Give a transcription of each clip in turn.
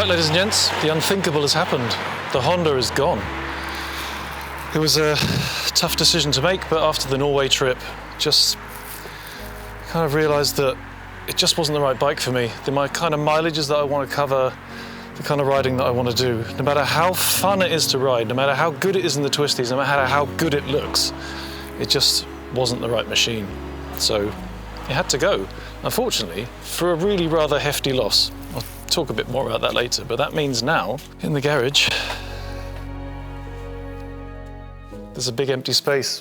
Right, ladies and gents, the unthinkable has happened. The Honda is gone. It was a tough decision to make, but after the Norway trip, just kind of realised that it just wasn't the right bike for me. The kind of mileages that I want to cover, the kind of riding that I want to do, no matter how fun it is to ride, no matter how good it is in the twisties, no matter how good it looks, it just wasn't the right machine. So it had to go, unfortunately, for a really rather hefty loss. I'll talk a bit more about that later, but that means now, in the garage, there's a big empty space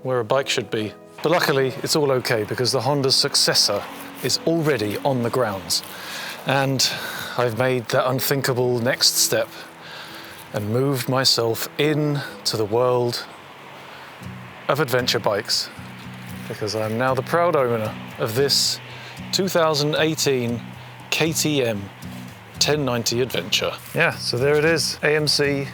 where a bike should be. But luckily, it's all okay because the Honda's successor is already on the grounds. And I've made that unthinkable next step and moved myself into the world of adventure bikes, because I'm now the proud owner of this 2018 KTM 1090 Adventure. Yeah, so there it is. AMC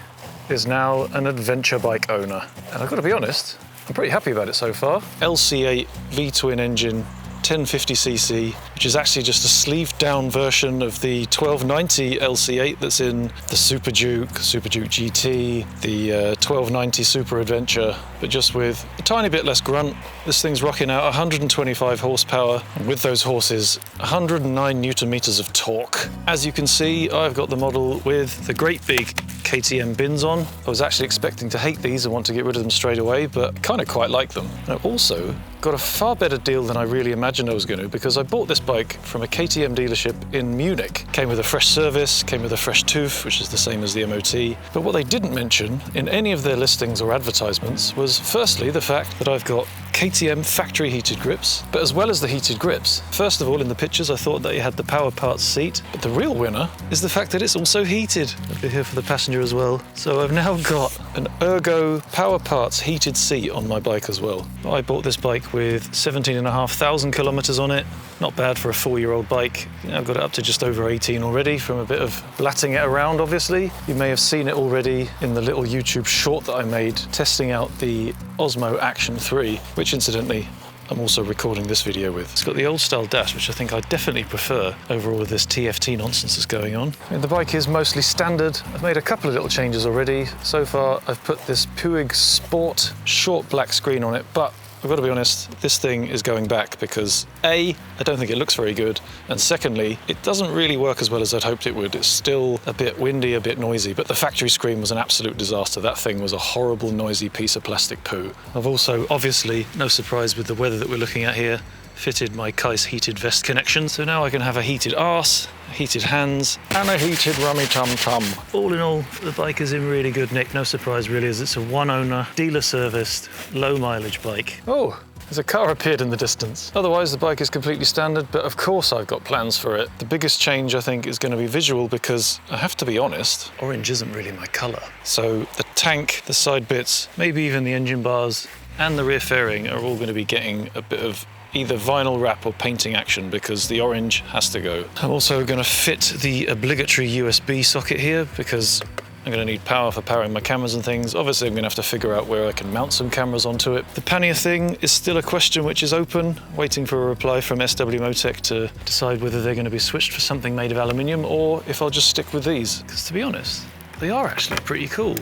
is now an adventure bike owner. And I've got to be honest, I'm pretty happy about it so far. LC8 V-twin engine, 1050cc, which is actually just a sleeved down version of the 1290 LC8 that's in the Super Duke GT, the 1290 Super Adventure, but just with a tiny bit less grunt. This thing's rocking out 125 horsepower, and with those horses, 109 Newton meters of torque. As you can see, I've got the model with the great big KTM bins on. I was actually expecting to hate these and want to get rid of them straight away, but kind of quite like them. And I also got a far better deal than I really imagined I was going to, because I bought this bike from a KTM dealership in Munich. Came with a fresh service, came with a fresh tooth, which is the same as the MOT. But what they didn't mention in any of their listings or advertisements was firstly the fact that I've got KTM factory heated grips, but as well as the heated grips. First of all, in the pictures I thought that it had the power parts seat, but the real winner is the fact that it's also heated. I'll be here for the passenger as well. So I've now got an Ergo power parts heated seat on my bike as well. I bought this bike with 17,500 kilometers on it. Not bad for a 4-year-old bike. I've got it up to just over 18 already from a bit of blatting it around, obviously. You may have seen it already in the little YouTube short that I made testing out the Osmo Action 3, which incidentally I'm also recording this video with. It's got the old style dash, which I think I definitely prefer over all of this TFT nonsense that's going on. The bike is mostly standard. I've made a couple of little changes already. So far I've put this Puig Sport short black screen on it, but I've got to be honest, this thing is going back because A, I don't think it looks very good, and secondly, it doesn't really work as well as I'd hoped it would. It's still a bit windy, a bit noisy, but the factory screen was an absolute disaster. That thing was a horrible, noisy piece of plastic poo. I've also, obviously, no surprise with the weather that we're looking at here, fitted my Kais heated vest connection, so now I can have a heated arse, heated hands, and a heated rummy tum-tum. All in all, the bike is in really good nick. No surprise really, as it's a one-owner, dealer-serviced, low-mileage bike. Oh, there's a car appeared in the distance. Otherwise, the bike is completely standard, but of course I've got plans for it. The biggest change, I think, is going to be visual because, I have to be honest, orange isn't really my colour. So the tank, the side bits, maybe even the engine bars, and the rear fairing are all going to be getting a bit of either vinyl wrap or painting action because the orange has to go. I'm also going to fit the obligatory USB socket here because I'm going to need power for powering my cameras and things. Obviously I'm going to have to figure out where I can mount some cameras onto it. The pannier thing is still a question which is open, waiting for a reply from SW Motec to decide whether they're going to be switched for something made of aluminium or if I'll just stick with these. Because to be honest, they are actually pretty cool.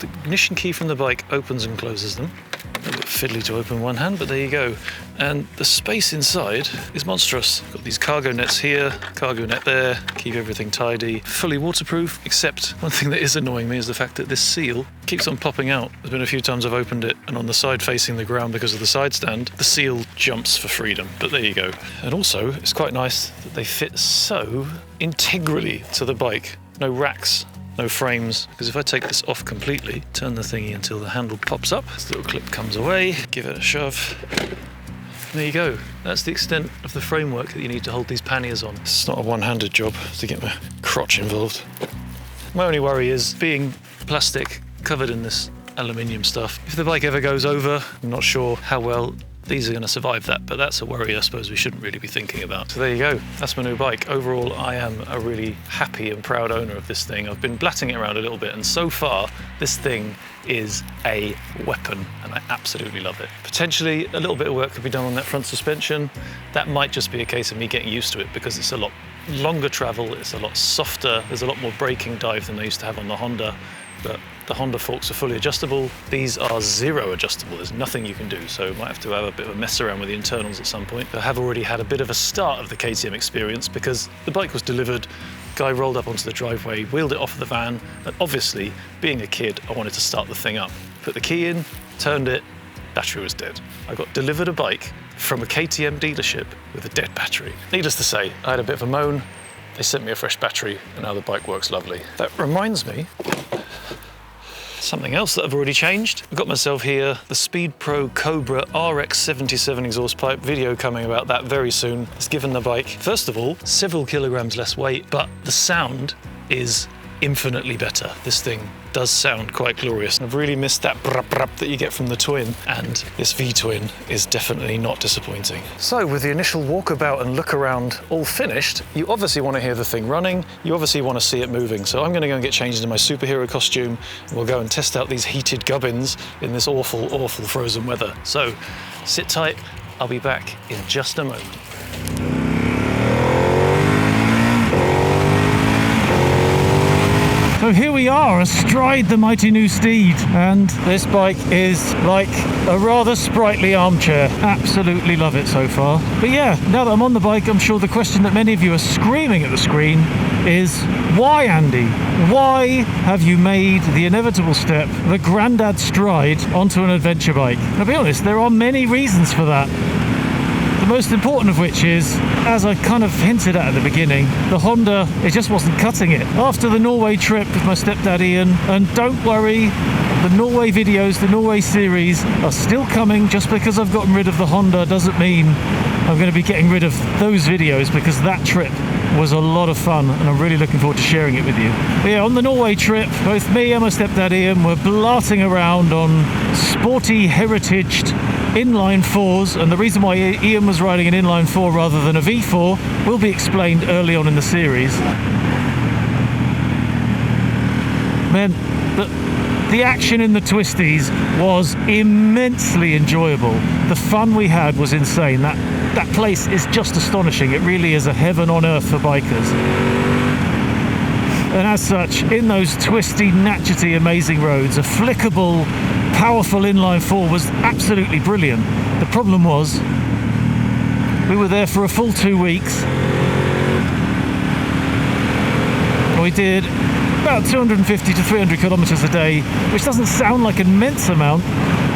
The ignition key from the bike opens and closes them. A bit fiddly to open one hand, but there you go. And the space inside is monstrous. Got these cargo nets here, cargo net there, keep everything tidy. Fully waterproof, except one thing that is annoying me is the fact that this seal keeps on popping out. There's been a few times I've opened it, and on the side facing the ground because of the side stand, the seal jumps for freedom, but there you go. And also, it's quite nice that they fit so integrally to the bike. No racks, no frames, because if I take this off completely, turn the thingy until the handle pops up, this little clip comes away, give it a shove, there you go. That's the extent of the framework that you need to hold these panniers on. It's not a one-handed job to get my crotch involved. My only worry is being plastic covered in this aluminium stuff. If the bike ever goes over, I'm not sure how well these are going to survive that, but that's a worry I suppose we shouldn't really be thinking about. So there you go, that's my new bike. Overall, I am a really happy and proud owner of this thing. I've been blatting it around a little bit, and so far, this thing is a weapon, and I absolutely love it. Potentially, a little bit of work could be done on that front suspension. That might just be a case of me getting used to it, because it's a lot longer travel, it's a lot softer, there's a lot more braking dive than they used to have on the Honda, but the Honda forks are fully adjustable. These are zero adjustable, there's nothing you can do, so might have to have a bit of a mess around with the internals at some point. I have already had a bit of a start of the KTM experience because the bike was delivered, guy rolled up onto the driveway, wheeled it off the van, and obviously, being a kid, I wanted to start the thing up. Put the key in, turned it, battery was dead. I got delivered a bike from a KTM dealership with a dead battery. Needless to say, I had a bit of a moan, they sent me a fresh battery, and now the bike works lovely. That reminds me, something else that I've already changed. I've got myself here the Speed Pro Cobra RX77 exhaust pipe. Video coming about that very soon. It's given the bike, first of all, several kilograms less weight, but the sound is infinitely better. This thing does sound quite glorious. I've really missed that brap brap that you get from the Twin, and this V-Twin is definitely not disappointing. So with the initial walkabout and look around all finished, you obviously want to hear the thing running, you obviously want to see it moving. So I'm going to go and get changed into my superhero costume, and we'll go and test out these heated gubbins in this awful, awful frozen weather. So sit tight, I'll be back in just a moment. So here we are, astride the mighty new steed, and this bike is like a rather sprightly armchair. Absolutely love it so far. But yeah, now that I'm on the bike, I'm sure the question that many of you are screaming at the screen is, why, Andy? Why have you made the inevitable step, the granddad stride, onto an adventure bike? I'll be honest, there are many reasons for that. The most important of which is, as I kind of hinted at the beginning, the Honda, it just wasn't cutting it. After the Norway trip with my stepdad Ian, and don't worry, the Norway videos, the Norway series are still coming. Just because I've gotten rid of the Honda doesn't mean I'm going to be getting rid of those videos, because that trip was a lot of fun and I'm really looking forward to sharing it with you. But yeah, on the Norway trip, both me and my stepdad Ian were blarting around on sporty heritaged inline 4s, and the reason why Ian was riding an inline 4 rather than a V4 will be explained early on in the series. Man, the action in the twisties was immensely enjoyable. The fun we had was insane. That place is just astonishing. It really is a heaven on earth for bikers. And as such, in those twisty, natchety, amazing roads, a flickable, powerful inline 4 was absolutely brilliant. The problem was, we were there for a full 2 weeks. We did about 250 to 300 kilometers a day, which doesn't sound like an immense amount,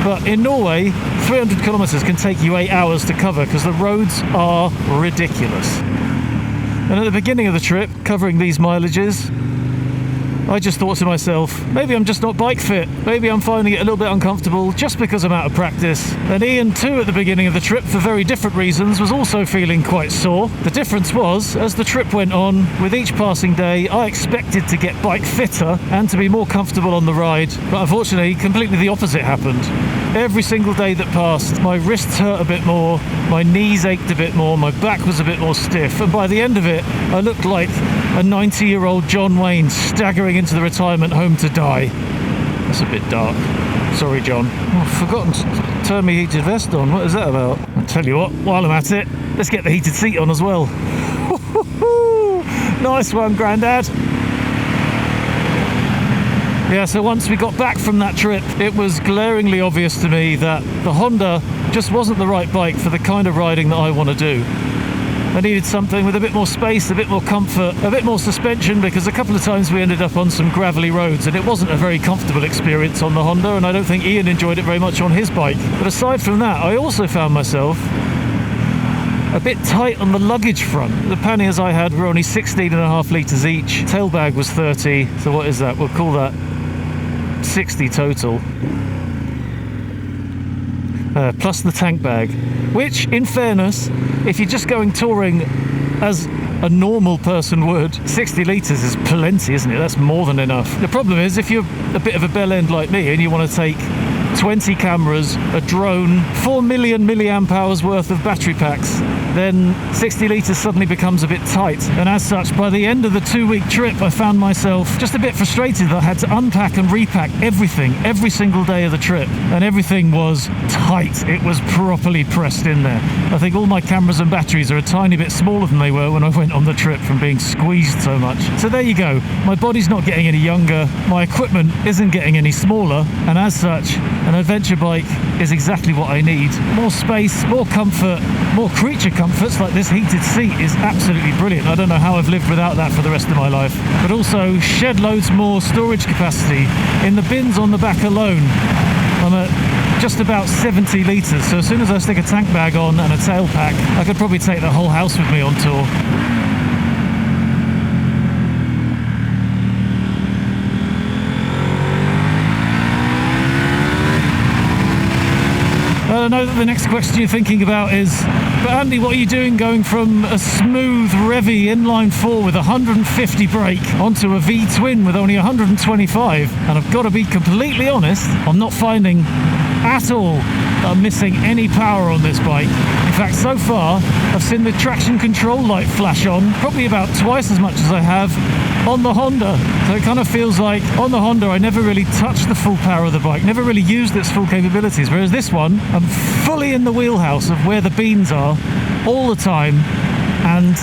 but in Norway, 300 kilometers can take you 8 hours to cover because the roads are ridiculous. And at the beginning of the trip, covering these mileages, I just thought to myself, maybe I'm just not bike fit. Maybe I'm finding it a little bit uncomfortable just because I'm out of practice. And Ian too, at the beginning of the trip, for very different reasons, was also feeling quite sore. The difference was, as the trip went on, with each passing day, I expected to get bike fitter and to be more comfortable on the ride. But unfortunately, completely the opposite happened. Every single day that passed, my wrists hurt a bit more, my knees ached a bit more, my back was a bit more stiff, and by the end of it, I looked like a 90-year-old John Wayne staggering into the retirement home to die. That's a bit dark. Sorry, John. Oh, I've forgotten to turn my heated vest on. What is that about? I'll tell you what, while I'm at it, let's get the heated seat on as well. Nice one, Grandad. Yeah, so once we got back from that trip, it was glaringly obvious to me that the Honda just wasn't the right bike for the kind of riding that I want to do. I needed something with a bit more space, a bit more comfort, a bit more suspension, because a couple of times we ended up on some gravelly roads and it wasn't a very comfortable experience on the Honda, and I don't think Ian enjoyed it very much on his bike. But aside from that, I also found myself a bit tight on the luggage front. The panniers I had were only 16.5 litres each. Tailbag was 30, so what is that? We'll call that 60 total. Plus the tank bag, which, in fairness, if you're just going touring as a normal person would, 60 litres is plenty, isn't it? That's more than enough. The problem is, if you're a bit of a bell end like me and you want to take 20 cameras, a drone, 4 million milliamp hours worth of battery packs, then 60 litres suddenly becomes a bit tight. And as such, by the end of the 2-week trip, I found myself just a bit frustrated that I had to unpack and repack everything, every single day of the trip. And everything was tight. It was properly pressed in there. I think all my cameras and batteries are a tiny bit smaller than they were when I went on the trip from being squeezed so much. So there you go. My body's not getting any younger. My equipment isn't getting any smaller. And as such, an adventure bike is exactly what I need. More space, more comfort, more creature comforts like this heated seat is absolutely brilliant. I don't know how I've lived without that for the rest of my life. But also shed loads more storage capacity. In the bins on the back alone, I'm at just about 70 litres. So as soon as I stick a tank bag on and a tail pack, I could probably take the whole house with me on tour. I know that the next question you're thinking about is, but Andy, what are you doing going from a smooth, revvy inline 4 with 150 brake onto a V-twin with only 125? And I've got to be completely honest, I'm not finding at all that I'm missing any power on this bike. In fact, so far, I've seen the traction control light flash on probably about twice as much as I have on the Honda. So it kind of feels like on the Honda I never really touched the full power of the bike, never really used its full capabilities, whereas this one I'm fully in the wheelhouse of where the beans are all the time, and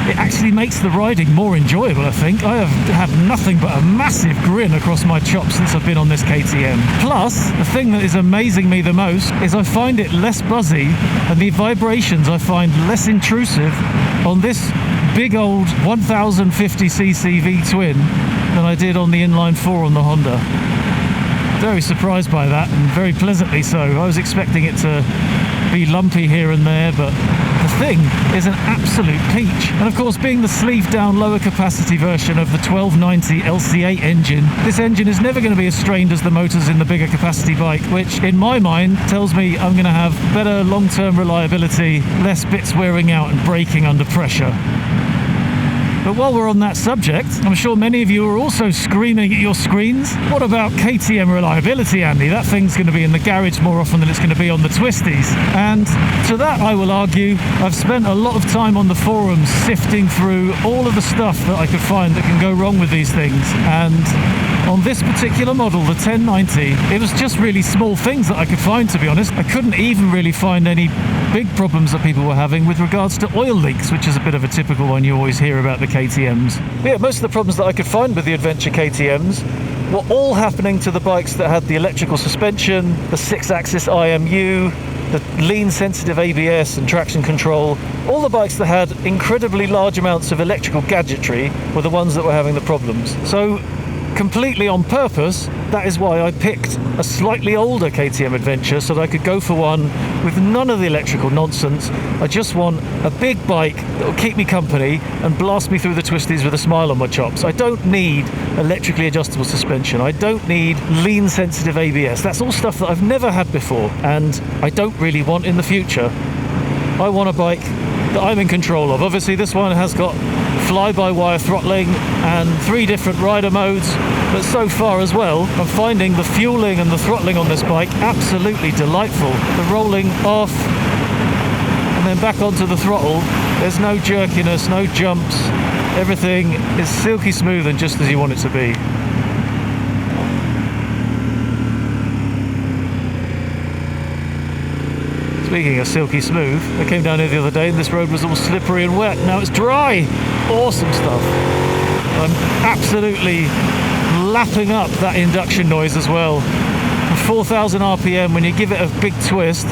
it actually makes the riding more enjoyable, I think. I have had nothing but a massive grin across my chops since I've been on this KTM. Plus, the thing that is amazing me the most is I find it less buzzy, and the vibrations I find less intrusive on this big old 1050cc V-twin than I did on the inline 4 on the Honda. Very surprised by that, and very pleasantly so. I was expecting it to be lumpy here and there, but the thing is an absolute peach. And of course, being the sleeved down lower capacity version of the 1290 LC8 engine, this engine is never going to be as strained as the motors in the bigger capacity bike, which in my mind tells me I'm going to have better long-term reliability, less bits wearing out and braking under pressure. But while we're on that subject, I'm sure many of you are also screaming at your screens, what about KTM reliability, Andy? That thing's going to be in the garage more often than it's going to be on the twisties. And to that I will argue, I've spent a lot of time on the forums sifting through all of the stuff that I could find that can go wrong with these things. And on this particular model, the 1090, it was just really small things that I could find, to be honest. I couldn't even really find any big problems that people were having with regards to oil leaks, which is a bit of a typical one you always hear about the KTMs. But yeah, most of the problems that I could find with the Adventure KTMs were all happening to the bikes that had the electrical suspension, the 6-axis IMU, the lean sensitive ABS and traction control. All the bikes that had incredibly large amounts of electrical gadgetry were the ones that were having the problems. So completely on purpose, that is why I picked a slightly older KTM Adventure, so that I could go for one with none of the electrical nonsense. I just want a big bike that will keep me company and blast me through the twisties with a smile on my chops. I don't need electrically adjustable suspension. I don't need lean sensitive ABS. That's all stuff that I've never had before, and I don't really want in the future. I want a bike that I'm in control of. Obviously this one has got fly-by-wire throttling and 3 different rider modes, but so far as well I'm finding the fueling and the throttling on this bike absolutely delightful. The rolling off and then back onto the throttle, there's no jerkiness, no jumps, everything is silky smooth and just as you want it to be. Speaking of silky smooth, I came down here the other day and this road was all slippery and wet. Now it's dry. Awesome stuff. I'm absolutely lapping up that induction noise as well. 4,000 RPM, when you give it a big twist,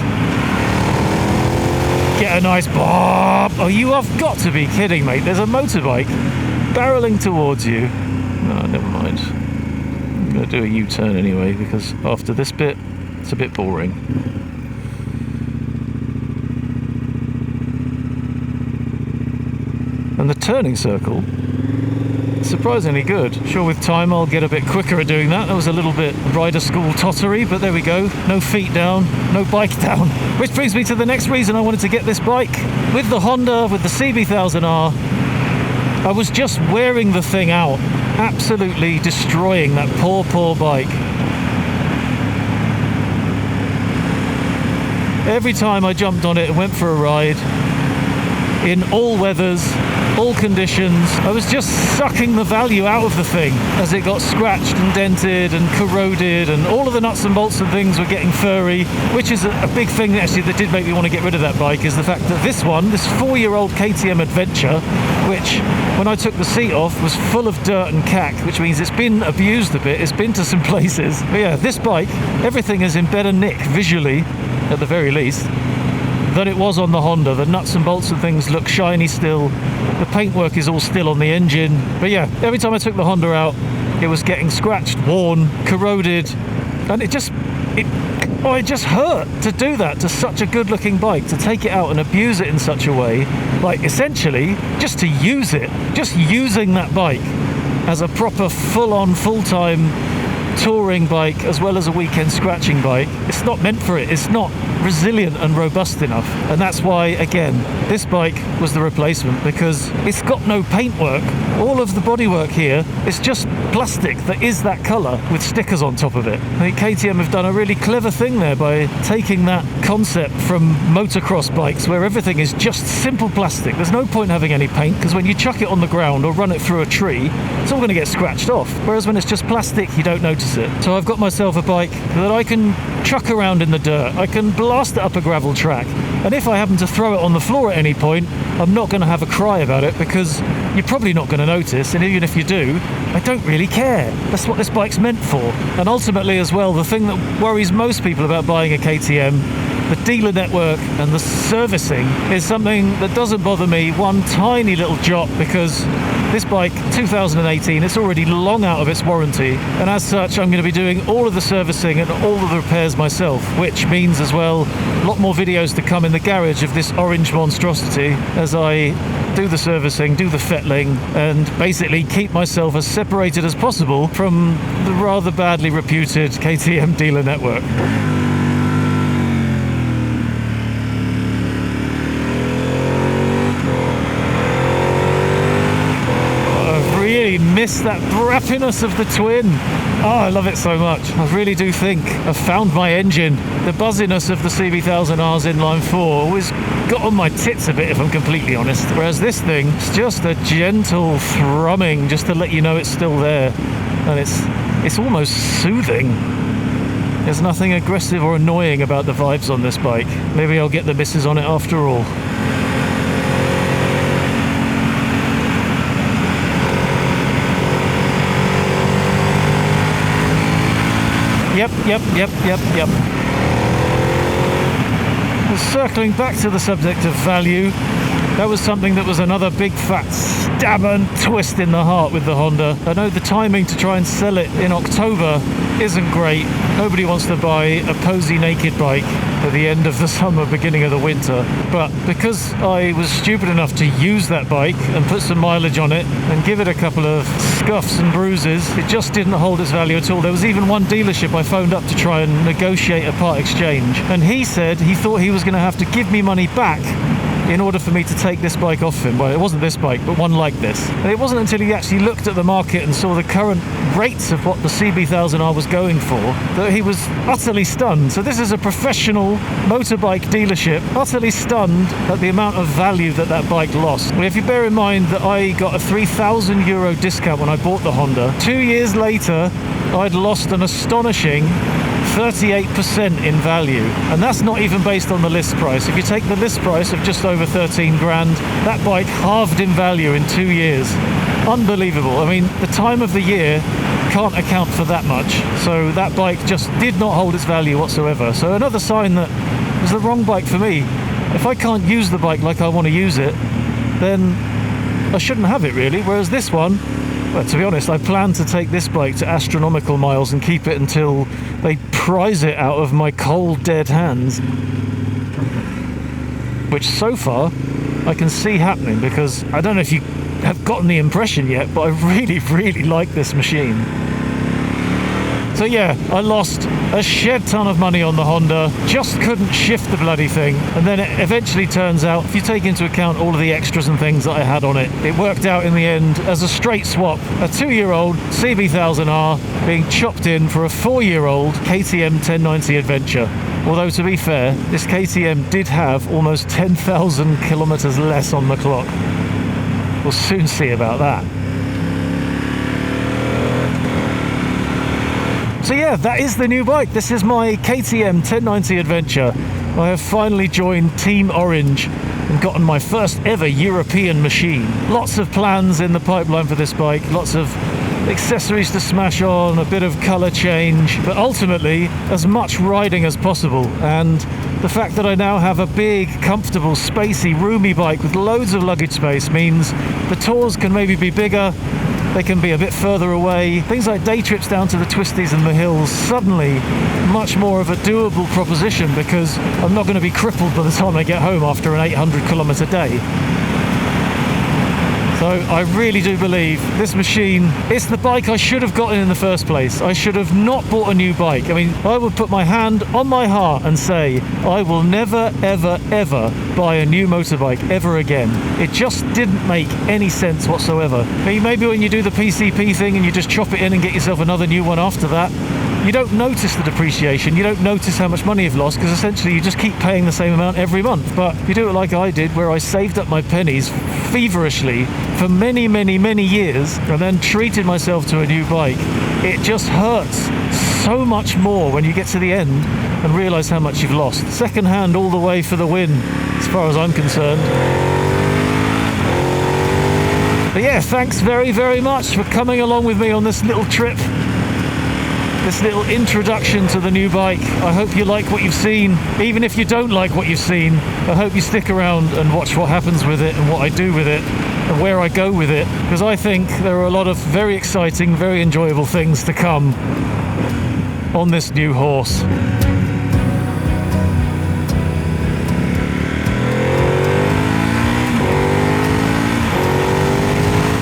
get a nice bob. Oh, you have got to be kidding, mate. There's a motorbike barreling towards you. No, never mind. I'm going to do a U-turn anyway, because after this bit, it's a bit boring. And the turning circle, surprisingly good. Sure, with time I'll get a bit quicker at doing that. That was a little bit rider school tottery, but there we go. No feet down, no bike down. Which brings me to the next reason I wanted to get this bike. With the Honda, with the CB1000R, I was just wearing the thing out, absolutely destroying that poor bike. Every time I jumped on it and went for a ride, in all weathers, all conditions. I was just sucking the value out of the thing as it got scratched and dented and corroded, and all of the nuts and bolts and things were getting furry, which is a big thing actually that did make me want to get rid of that bike, is the fact that this 4-year-old KTM Adventure, which when I took the seat off was full of dirt and cack, which means it's been abused a bit, it's been to some places. But yeah, this bike, everything is in better nick visually, at the very least, than it was on the Honda. The nuts and bolts and things look shiny still. The paintwork is all still on the engine. But yeah, every time I took the Honda out, it was getting scratched, worn, corroded, and it just hurt to do that to such a good looking bike, to take it out and abuse it in such a way, like essentially just to use it, just using that bike as a proper full-on, full-time touring bike as well as a weekend scratching bike. It's not meant for it. It's not resilient and robust enough, and that's why, again, this bike was the replacement, because it's got no paintwork. All of the bodywork here is just plastic that is that colour with stickers on top of it. I think KTM have done a really clever thing there by taking that concept from motocross bikes where everything is just simple plastic. There's no point having any paint, because when you chuck it on the ground or run it through a tree, it's all going to get scratched off, whereas when it's just plastic, you don't notice it. So I've got myself a bike that I can chuck around in the dirt, I can blast it up a gravel track, and if I happen to throw it on the floor at any point, I'm not going to have a cry about it, because you're probably not going to notice, and even if you do, I don't really care. That's what this bike's meant for. And ultimately as well, the thing that worries most people about buying a KTM, the dealer network and the servicing, is something that doesn't bother me one tiny little jot, because this bike, 2018, it's already long out of its warranty, and as such I'm going to be doing all of the servicing and all of the repairs myself, which means as well a lot more videos to come in the garage of this orange monstrosity as I do the servicing, do the fettling, and basically keep myself as separated as possible from the rather badly reputed KTM dealer network. Miss that brappiness of the twin. Oh, I love it so much. I really do think I've found my engine. The buzziness of the CB1000R's inline 4 always got on my tits a bit, if I'm completely honest, whereas this thing is just a gentle thrumming just to let you know it's still there, and it's almost soothing. There's nothing aggressive or annoying about the vibes on this bike. Maybe I'll get the missus on it after all. Yep. Circling back to the subject of value, that was something that was another big fat stab and twist in the heart with the Honda. I know the timing to try and sell it in October isn't great. Nobody wants to buy a posy naked bike at the end of the summer, beginning of the winter. But because I was stupid enough to use that bike and put some mileage on it and give it a couple of scuffs and bruises, it just didn't hold its value at all. There was even one dealership I phoned up to try and negotiate a part exchange, and he said he thought he was going to have to give me money back in order for me to take this bike off him. Well, it wasn't this bike, but one like this. And it wasn't until he actually looked at the market and saw the current rates of what the CB1000R was going for that he was utterly stunned. So this is a professional motorbike dealership, utterly stunned at the amount of value that that bike lost. Well, if you bear in mind that I got a €3,000 discount when I bought the Honda, 2 years later I'd lost an astonishing 38% in value, and that's not even based on the list price. If you take the list price of just over 13 grand, that bike halved in value in 2 years. Unbelievable. I mean, the time of the year can't account for that much, so that bike just did not hold its value whatsoever. So another sign that it was the wrong bike for me. If I can't use the bike like I want to use it, then I shouldn't have it really, whereas this one, well, to be honest, I plan to take this bike to astronomical miles and keep it until they prize it out of my cold, dead hands. Which so far I can see happening, because I don't know if you have gotten the impression yet, but I really, really like this machine. So yeah, I lost a shed ton of money on the Honda, just couldn't shift the bloody thing, and then it eventually turns out, if you take into account all of the extras and things that I had on it, it worked out in the end as a straight swap, a 2-year-old CB1000R being chopped in for a 4-year-old KTM 1090 Adventure. Although to be fair, this KTM did have almost 10,000 kilometers less on the clock. We'll soon see about that. So yeah, that is the new bike. This is my KTM 1090 Adventure. I have finally joined Team Orange and gotten my first ever European machine. Lots of plans in the pipeline for this bike, lots of accessories to smash on, a bit of colour change, but ultimately as much riding as possible. And the fact that I now have a big, comfortable, spacey, roomy bike with loads of luggage space means the tours can maybe be bigger, they can be a bit further away. Things like day trips down to the twisties and the hills, suddenly much more of a doable proposition because I'm not going to be crippled by the time I get home after an 800-kilometre day. So I really do believe this machine is the bike I should have gotten in the first place. I should have not bought a new bike. I mean, I would put my hand on my heart and say, I will never, ever, ever buy a new motorbike ever again. It just didn't make any sense whatsoever. I mean, maybe when you do the PCP thing and you just chop it in and get yourself another new one after that, you don't notice the depreciation, you don't notice how much money you've lost because essentially you just keep paying the same amount every month. But if you do it like I did, where I saved up my pennies feverishly for many, many, many years and then treated myself to a new bike, it just hurts so much more when you get to the end and realise how much you've lost. Second hand all the way for the win, as far as I'm concerned. But yeah, thanks very, very much for coming along with me on this little trip. This little introduction to the new bike. I hope you like what you've seen. Even if you don't like what you've seen, I hope you stick around and watch what happens with it and what I do with it and where I go with it, because I think there are a lot of very exciting, very enjoyable things to come on this new horse.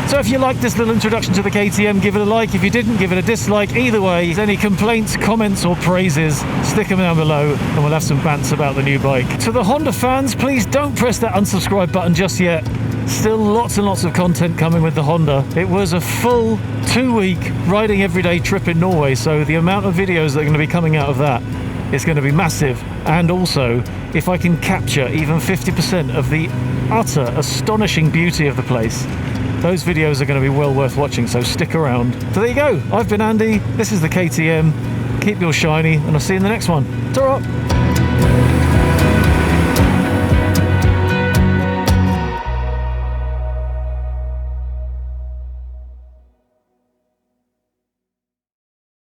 So if you liked this little introduction to the KTM, give it a like. If you didn't, give it a dislike. Either way, any complaints, comments or praises, stick them down below and we'll have some bants about the new bike. To the Honda fans, please don't press that unsubscribe button just yet. Still lots and lots of content coming with the Honda. It was a full 2-week riding everyday trip in Norway, so the amount of videos that are going to be coming out of that is going to be massive. And also, if I can capture even 50% of the utter astonishing beauty of the place, those videos are going to be well worth watching, so stick around. So there you go. I've been Andy. This is the KTM. Keep yours shiny, and I'll see you in the next one. Ta-ra!